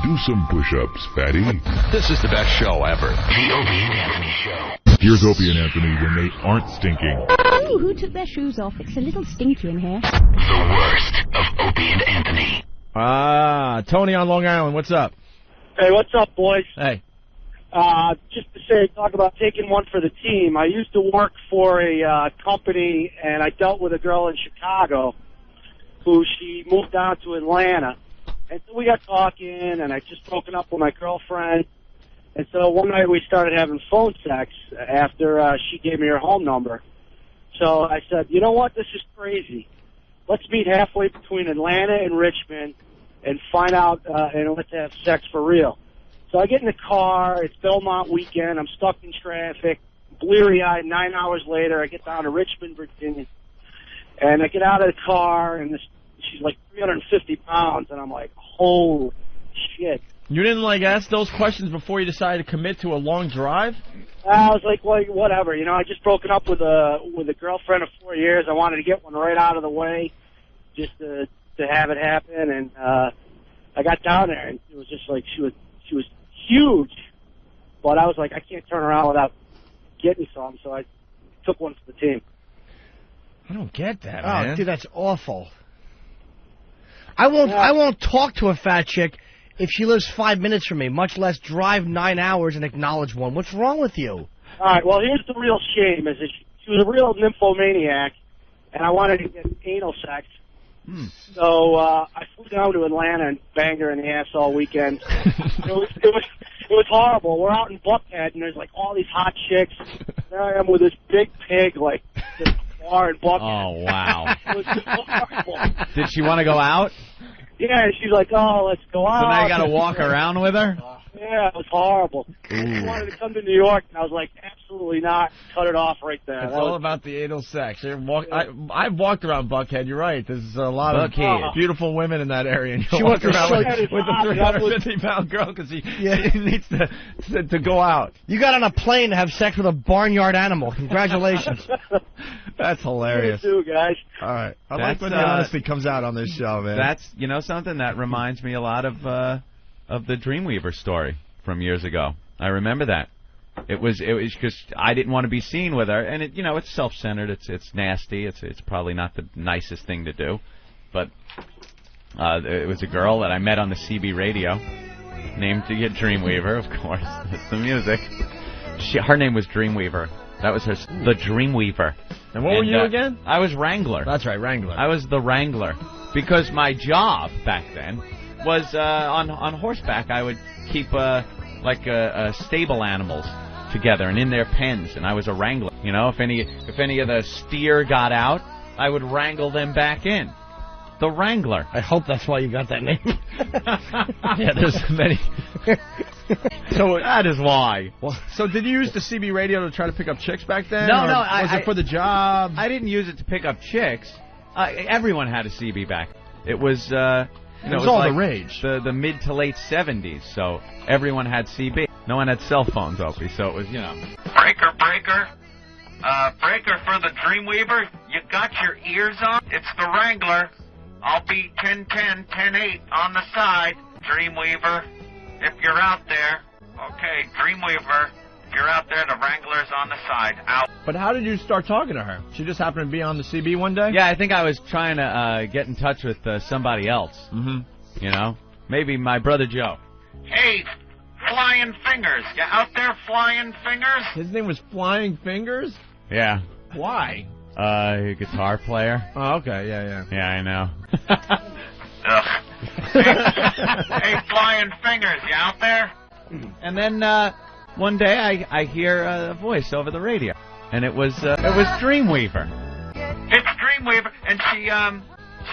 Do some push-ups, fatty. This is the best show ever. The Opie and Anthony Show. Here's Opie and Anthony when they aren't stinking. Ooh, who took their shoes off? It's a little stinky in here. The worst of Opie and Anthony. Tony on Long Island, what's up? Hey, what's up, boys? Hey. Just to say, talk about taking one for the team. I used to work for a company, and I dealt with a girl in Chicago who she moved down to Atlanta. And so we got talking, and I just broken up with my girlfriend. And so one night we started having phone sex after she gave me her home number. So I said, you know what, this is crazy. Let's meet halfway between Atlanta and Richmond and find out, and let's have sex for real. So I get in the car, it's Belmont weekend, I'm stuck in traffic, bleary-eyed. 9 hours later, I get down to Richmond, Virginia, and I get out of the car, and she's like 350 pounds, and I'm like, holy shit. You didn't, ask those questions before you decided to commit to a long drive? I was like, well, whatever, I just broken up with a girlfriend of 4 years. I wanted to get one right out of the way, just to have it happen, and I got down there, and it was just like she was huge, but I was like, I can't turn around without getting some, so I took one for the team. I don't get that, man. Oh, dude, that's awful. I won't talk to a fat chick if she lives 5 minutes from me, much less drive 9 hours and acknowledge one. What's wrong with you? All right, well, here's the real shame, is that she was a real nymphomaniac, and I wanted to get anal sex. So I flew down to Atlanta and banged her in the ass all weekend. It was horrible. We're out in Buckhead, and there's all these hot chicks. There I am with this big pig, this bar in Buckhead. Oh, wow. It was horrible. Did she want to go out? Yeah, she's like, oh, let's go out. So now you got to walk around with her? Yeah, it was horrible. She wanted to come to New York, and I was like, absolutely not. Cut it off right there. It's all about the anal sex. I've walked around Buckhead. You're right. There's a lot of beautiful women in that area. And she walk wants around with a with 350-pound girl because he needs to go out. You got on a plane to have sex with a barnyard animal. Congratulations. That's hilarious. You too, guys. All right. I like when the honesty comes out on this show, man. That's something that reminds me a lot of the Dreamweaver story from years ago. I remember that. It was because I didn't want to be seen with her, and it's self-centered. It's nasty. It's probably not the nicest thing to do, but it was a girl that I met on the CB radio, named to get Dreamweaver, of course. That's the music. Her name was Dreamweaver. That was the Dreamweaver. And what were you again? I was Wrangler. That's right, Wrangler. I was the Wrangler because my job back then was on horseback. I would keep stable animals together and in their pens, and I was a wrangler. If any of the steer got out, I would wrangle them back in. The Wrangler. I hope that's why you got that name. Yeah, there's many. So that is why. So did you use the CB radio to try to pick up chicks back then? No. Was it for the job? I didn't use it to pick up chicks. Everyone had a CB back. It was. It was all the rage. The mid to late 70s, so everyone had CB. No one had cell phones, Opie, so it was, Breaker. Breaker for the Dreamweaver. You got your ears on? It's the Wrangler. I'll be 10-10, 10-8 on the side. Dreamweaver, if you're out there. Okay, Dreamweaver, if you're out there, the Wrangler's on the side. Out. But how did you start talking to her? She just happened to be on the CB one day? Yeah, I think I was trying to get in touch with somebody else. Mm-hmm. Maybe my brother Joe. Hey, Flying Fingers. You out there, Flying Fingers? His name was Flying Fingers? Yeah. Why? Guitar player. Oh, okay, yeah. Yeah, I know. Ugh. Hey, Flying Fingers, you out there? And then one day I hear a voice over the radio, and it was Dreamweaver. It's Dreamweaver, and she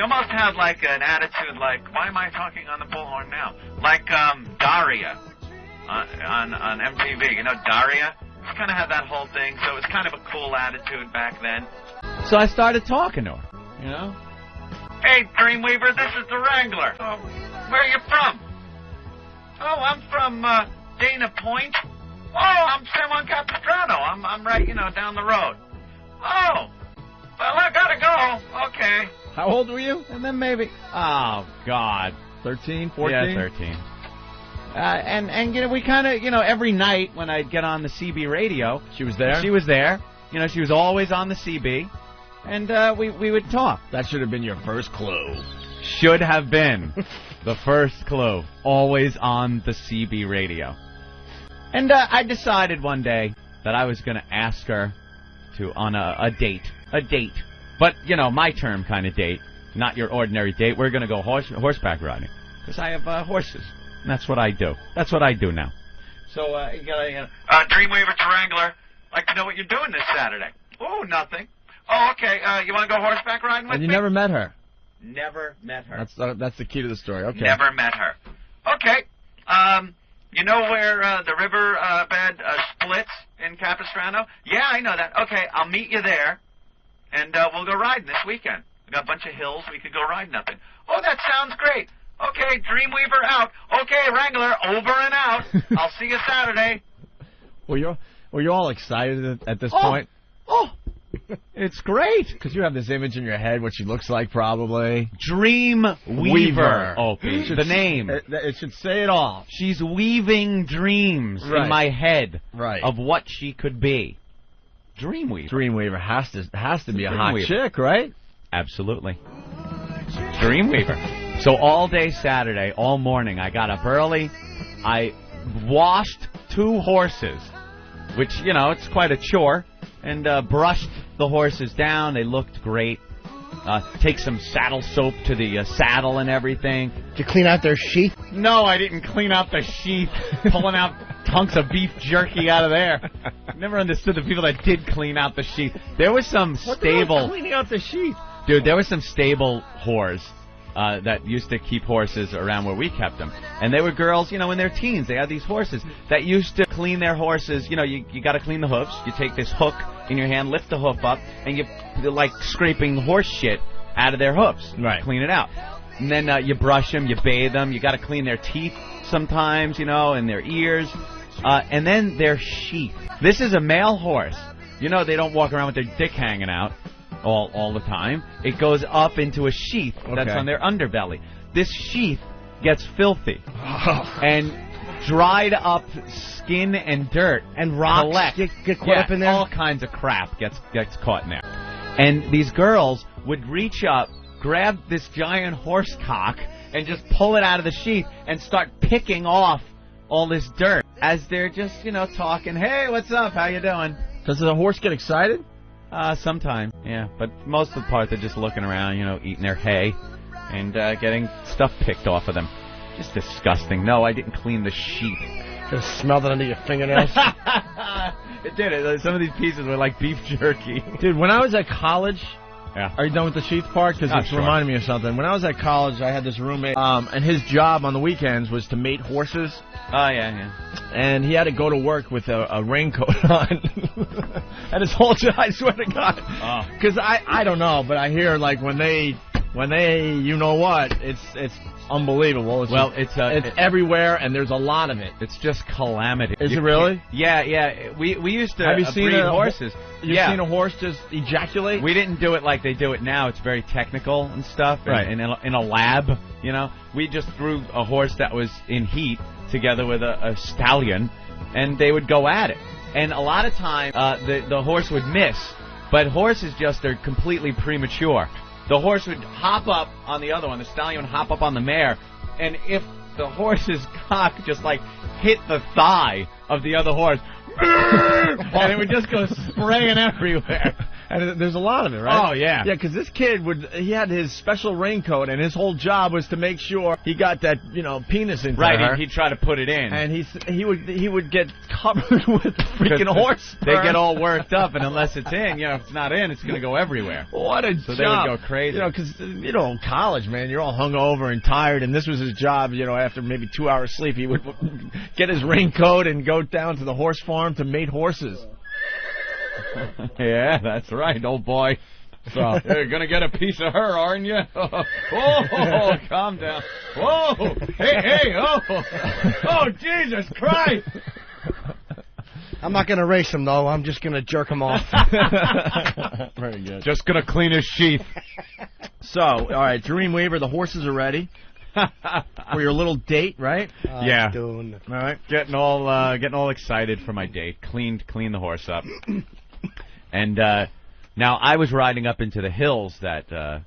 almost had an attitude why am I talking on the bullhorn now? Daria on MTV. Daria? She kind of had that whole thing, so it was kind of a cool attitude back then. So I started talking to her, Hey, Dreamweaver, this is the Wrangler. Oh, where are you from? Oh, I'm from Dana Point. Oh, I'm San Capistrano. I'm right, down the road. Oh, well, I gotta go. Okay. How old were you? And then maybe, oh, God. 13, 14? Yeah, 13. And you know, we kind of, you know, every night when I'd get on the CB radio, she was there. She was there. You know, she was always on the CB, and we would talk. That should have been your first clue. Should have been the first clue. Always on the CB radio. And I decided one day that I was going to ask her on a date. A date. But, you know, my term kind of date. Not your ordinary date. We're going to go horseback riding. Because I have horses. And that's what I do. That's what I do now. So, you got Dreamweaver to Wrangler. Like to know what you're doing this Saturday. Oh, nothing. Oh, okay. You want to go horseback riding with me? And you never met her. Never met her. That's the key to the story. Okay. Never met her. Okay. You know where the river bed splits in Capistrano? Yeah, I know that. Okay, I'll meet you there, and we'll go riding this weekend. We got a bunch of hills we could go riding up in. Oh, that sounds great. Okay, Dreamweaver out. Okay, Wrangler over and out. I'll see you Saturday. Were you all excited at this point? Oh, it's great. Because you have this image in your head, what she looks like, probably. Dreamweaver. Opie. The name. It should say it all. She's weaving dreams in my head of what she could be. Dreamweaver. Dreamweaver has to be a hot chick, right? Absolutely. Dreamweaver. So all day Saturday, all morning, I got up early. I washed 2 horses, which, you know, it's quite a chore. And brushed the horses down. They looked great. Take some saddle soap to the saddle and everything. Did you clean out their sheath? No, I didn't clean out the sheath. Pulling out hunks of beef jerky out of there. Never understood the people that did clean out the sheath. There was some stable... cleaning out the sheath? Dude, there was some stable whores that used to keep horses around where we kept them. And they were girls, you know, in their teens. They had these horses that used to clean their horses. You know, you got to clean the hoofs. You take this hook in your hand, lift the hoof up, and you're like scraping horse shit out of their hoofs. Right. Clean it out. And then you brush them, you bathe them. You got to clean their teeth sometimes, you know, and their ears. And then their sheath. This is a male horse. You know, they don't walk around with their dick hanging out all the time. It goes up into a sheath that's on their underbelly. This sheath gets filthy. And dried up skin and dirt and rocks get caught up in there. All kinds of crap gets caught in there. And these girls would reach up, grab this giant horse cock, and just pull it out of the sheath and start picking off all this dirt as they're just, you know, talking. Hey, what's up? How you doing? Does the horse get excited? Sometimes, yeah. But most of the part, they're just looking around, you know, eating their hay and getting stuff picked off of them. Just disgusting. No, I didn't clean the sheath. Just smelled it under your fingernails. It did. Some of these pieces were like beef jerky. Dude, when I was at college... Yeah. Are you done with the sheath part? Because it's reminding me of something. When I was at college, I had this roommate, and his job on the weekends was to mate horses. Oh, yeah. And he had to go to work with a raincoat on. And his whole job, I swear to God. Because I don't know, but I hear, like, when they, you know what, it's unbelievable. It's everywhere, and there's a lot of it. It's just calamity. Is it really? Yeah. We used to Have you seen horses. You've seen a horse just ejaculate? We didn't do it like they do it now. It's very technical and stuff. Right. And in a lab, you know. We just threw a horse that was in heat together with a stallion, and they would go at it. And a lot of time, the horse would miss. But horses are completely premature. The horse would hop up on the other one. The stallion would hop up on the mare. And if the horse's cock just, like, hit the thigh of the other horse, and it would just go spraying everywhere. And there's a lot of it, right? Oh, yeah. Yeah, because this kid he had his special raincoat, and his whole job was to make sure he got that, you know, penis into her. Right, he'd try to put it in. And he would get covered with freaking horse. They get all worked up, and unless it's in, you know, if it's not in, it's going to go everywhere. What a job. So they would go crazy. You know, because, you know, in college, man, you're all hungover and tired, and this was his job, you know, after maybe 2 hours sleep, he would get his raincoat and go down to the horse farm to mate horses. Yeah, that's right, old boy. So you're gonna get a piece of her, aren't you? Oh, calm down. Whoa, hey, oh, Jesus Christ! I'm not gonna race him though. I'm just gonna jerk him off. Very good. Just gonna clean his sheath. So, all right, Dreamweaver, the horses are ready. For your little date, right? Yeah. Doing. All right. Getting all excited for my date. Cleaned the horse up. And now I was riding up into the hills that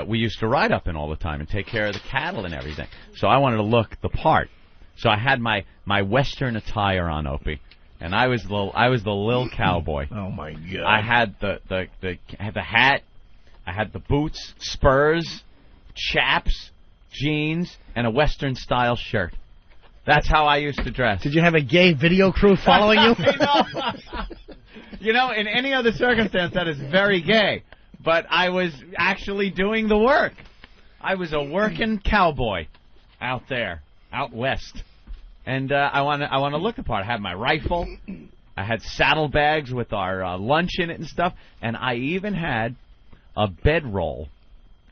we used to ride up in all the time and take care of the cattle and everything. So I wanted to look the part. So I had my Western attire on, Opie, and I was the little cowboy. Oh my God! I had the hat, I had the boots, spurs, chaps, jeans, and a Western style shirt. That's how I used to dress. Did you have a gay video crew following you? You know, in any other circumstance, that is very gay. But I was actually doing the work. I was a working cowboy out there, out west. And I want to look the part. I had my rifle. I had saddlebags with our lunch in it and stuff. And I even had a bedroll.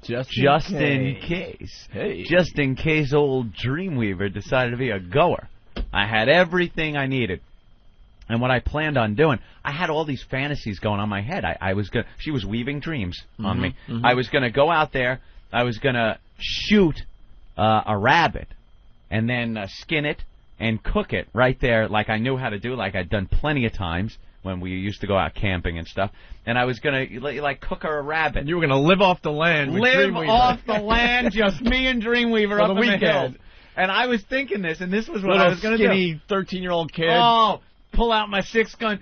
Just in case. Hey. Just in case old Dreamweaver decided to be a goer. I had everything I needed. And what I planned on doing, I had all these fantasies going on in my head. She was weaving dreams on me. Mm-hmm. I was going to go out there. I was going to shoot a rabbit and then skin it and cook it right there like I knew how to do, like I'd done plenty of times when we used to go out camping and stuff. And I was going to, like, cook her a rabbit. You were going to live off the land with Dreamweaver. Off the land, just me and Dreamweaver up in the hills. And I was thinking this, and this was what I was going to do. Skinny 13-year-old kid. Oh, pull out my 6-gun.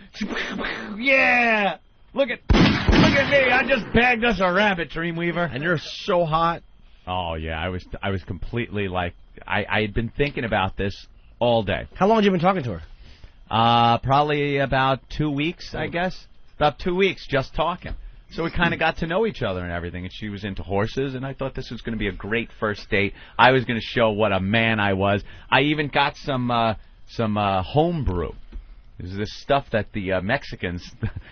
Yeah! Look at me. I just bagged us a rabbit, Dreamweaver. And you're so hot. Oh, yeah. I was completely like, I had been thinking about this all day. How long had you been talking to her? Probably about 2 weeks, I guess. About 2 weeks, just talking. So we kind of got to know each other and everything. And she was into horses, and I thought this was going to be a great first date. I was going to show what a man I was. I even got some home brew. This is this stuff that the Mexicans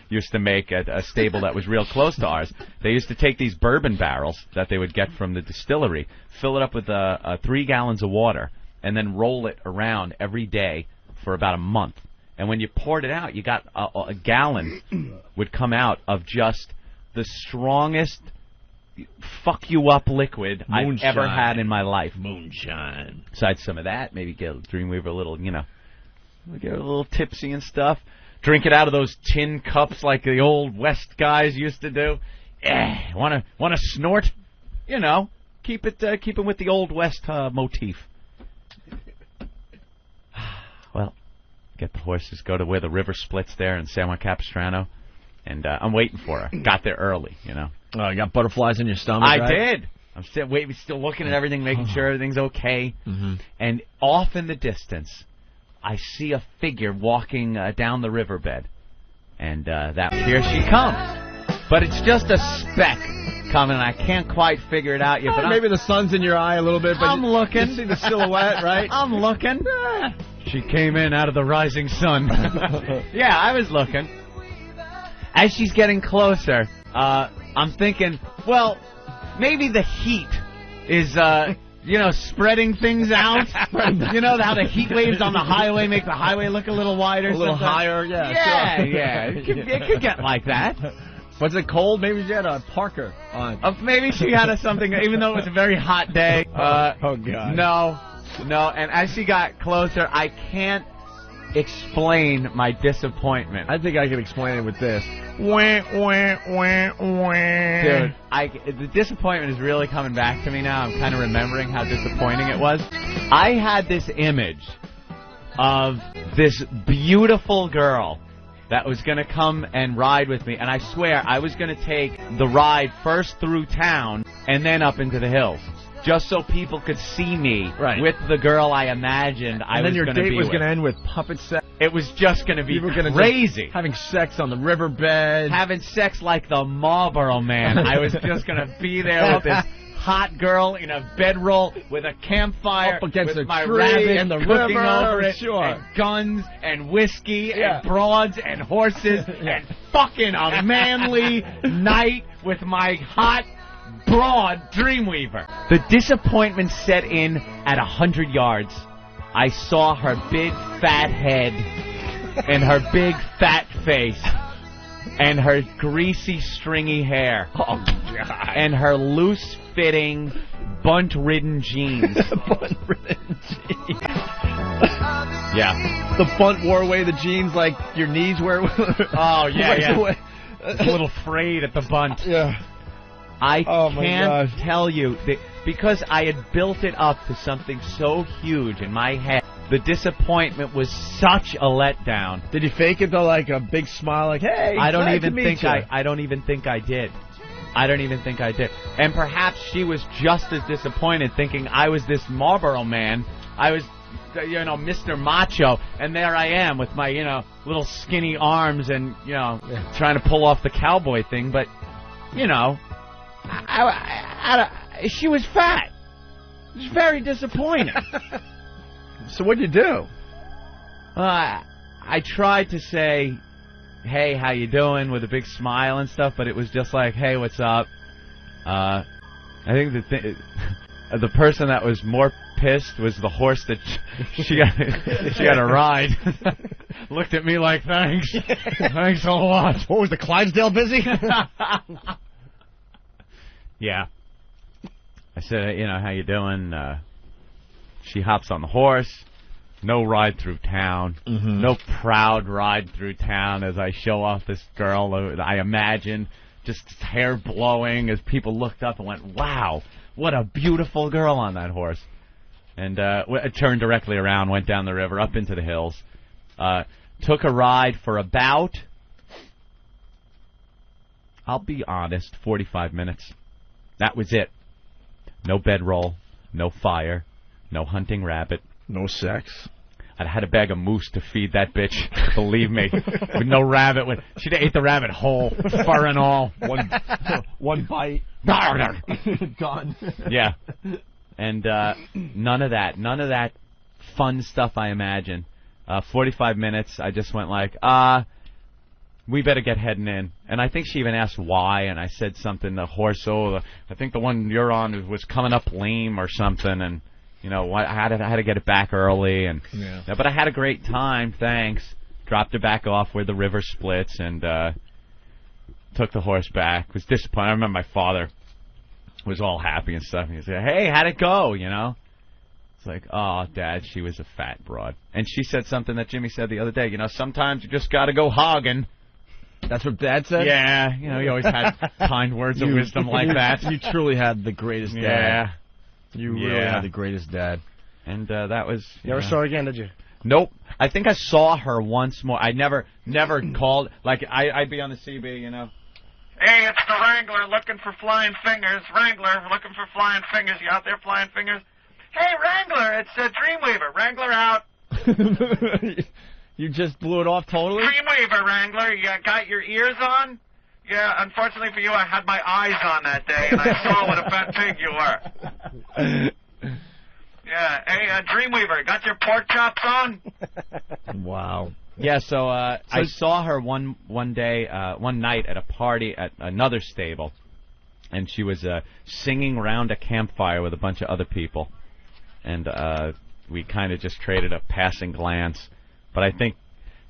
used to make at a stable that was real close to ours. They used to take these bourbon barrels that they would get from the distillery, fill it up with 3 gallons of water, and then roll it around every day for about a month. And when you poured it out, you got a gallon would come out of just the strongest fuck-you-up liquid I've ever had in my life. Moonshine. Besides some of that, maybe get Dreamweaver a little, get a little tipsy and stuff. Drink it out of those tin cups like the old West guys used to do. Want to snort? Keep it with the old West motif. Well, get the horses, go to where the river splits there in San Juan Capistrano, and I'm waiting for her. Got there early, Oh, you got butterflies in your stomach, I right? did. I'm still looking at everything, making sure everything's okay. Mm-hmm. And off in the distance, I see a figure walking down the riverbed. And here she comes. But it's just a speck coming. I can't quite figure it out yet. But maybe the sun's in your eye a little bit. But I'm looking. You see the silhouette, right? I'm looking. She came in out of the rising sun. Yeah, I was looking. As she's getting closer, I'm thinking, well, maybe the heat is, spreading things out. You know how the heat waves on the highway make the highway look a little wider? A little higher, yeah. Sure. Yeah. It could get like that. Was it cold? Maybe she had a Parker on. Maybe she had something, even though it was a very hot day. Oh, God. No, and as she got closer, I can't explain my disappointment. I think I can explain it with this. Dude, the disappointment is really coming back to me now. I'm kind of remembering how disappointing it was. I had this image of this beautiful girl that was going to come and ride with me, and I swear I was going to take the ride first through town and then up into the hills, just so people could see me with the girl I imagined I was going to be with. And then your date was going to end with puppet sex. It was just going to be crazy. Having sex on the riverbed. Having sex like the Marlboro Man. I was just going to be there with this hot girl in a bedroll with a campfire, up against with a my tree rabbit and the cooking river, over it, sure. and guns and whiskey and broads and horses and fucking a manly night with my hot broad Dreamweaver. The disappointment set in at 100 yards. I saw her big fat head and her big fat face and her greasy stringy hair. Oh, God. And her loose-fitting, bunt-ridden jeans. Bunt-ridden jeans. Yeah. The bunt wore away the jeans like your knees wear. Oh, yeah. A little frayed at the bunt. Yeah. I can't tell you, that because I had built it up to something so huge in my head, the disappointment was such a letdown. Did you fake it though, like a big smile, like, hey, I don't glad even to meet think you. I don't even think I did. I don't even think I did. And perhaps she was just as disappointed, thinking I was this Marlboro man. I was, Mr. Macho, and there I am with my, little skinny arms and, trying to pull off the cowboy thing. But, she was fat. It was very disappointing. So what'd you do? I tried to say, hey, how you doing, with a big smile and stuff, but it was just like, hey, what's up? I think the person that was more pissed was the horse that she got a ride. Looked at me like, thanks. Thanks a lot. What was the Clydesdale busy? Yeah. I said, how you doing? She hops on the horse. No ride through town. Mm-hmm. No proud ride through town as I show off this girl, I imagine, just hair blowing as people looked up and went, wow, what a beautiful girl on that horse. And turned directly around, went down the river, up into the hills. Took a ride for about, I'll be honest, 45 minutes. That was it. No bedroll, no fire, no hunting rabbit. No sex. I'd had a bag of moose to feed that bitch, believe me. With no rabbit. She'd ate the rabbit whole, fur and all. One bite. Gone. Yeah. And none of that fun stuff I imagine. 45 minutes, I just went like, we better get heading in. And I think she even asked why, and I said something, the horse, I think the one you're on was coming up lame or something, and, I had to get it back early. But I had a great time, thanks. Dropped her back off where the river splits, and took the horse back. Was disappointed. I remember my father was all happy and stuff. He said, hey, how'd it go, It's like, oh, Dad, she was a fat broad. And she said something that Jimmy said the other day, sometimes you just got to go hogging. That's what Dad said? Yeah, he always had kind words of wisdom like that. You truly had the greatest dad. Yeah. You really had the greatest dad. And that was... You never saw her again, did you? Nope. I think I saw her once more. I never called... Like, I'd be on the CB, Hey, it's the Wrangler looking for flying fingers. Wrangler looking for flying fingers. You out there flying fingers? Hey, Wrangler, it's Dreamweaver. Wrangler out. You just blew it off totally? Dreamweaver, Wrangler. You got your ears on? Yeah, unfortunately for you, I had my eyes on that day, and I saw what a fat pig you were. Yeah, hey, Dreamweaver, got your pork chops on? Wow. Yeah, so I saw her one night at a party at another stable, and she was singing round a campfire with a bunch of other people, and we kind of just traded a passing glance. But I think,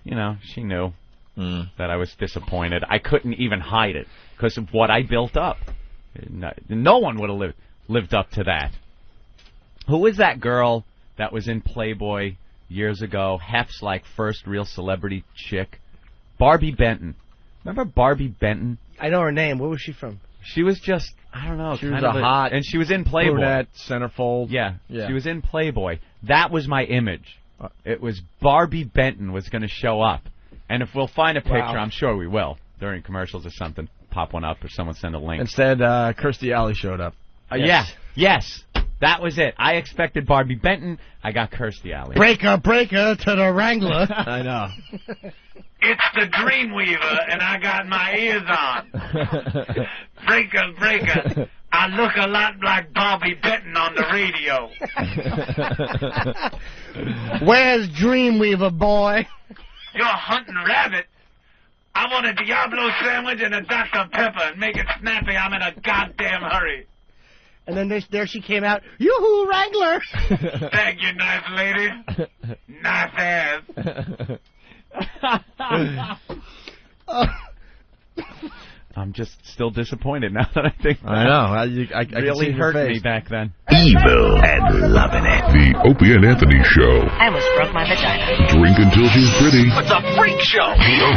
she knew that I was disappointed. I couldn't even hide it because of what I built up. No one would have lived up to that. Who was that girl that was in Playboy years ago? Hef's first real celebrity chick. Barbie Benton. Remember Barbie Benton? I know her name. Where was she from? She was just, I don't know. She was hot. And she was in Playboy. Brunette, centerfold. Yeah, she was in Playboy. That was my image. It was Barbie Benton was going to show up. And if we'll find a picture, I'm sure we will, during commercials or something, pop one up or someone send a link. Instead, Kirstie Alley showed up. Yes. That was it. I expected Barbie Benton. I got Kirstie Alley. Breaker to the Wrangler. I know. It's the Dreamweaver, and I got my ears on. Breaker. I look a lot like Barbie Benton on the radio. Where's Dreamweaver, boy? You're hunting rabbit. I want a Diablo sandwich and a Dr. Pepper, and make it snappy. I'm in a goddamn hurry. And then there she came out. Yoo-hoo, Wrangler! Thank you, nice lady. Nice ass. Oh I'm just still disappointed now that I think I know. I really hurt me back then. Evil and loving it. The Opie and Anthony Show. I almost broke my vagina. Drink until she's pretty. It's a freak show.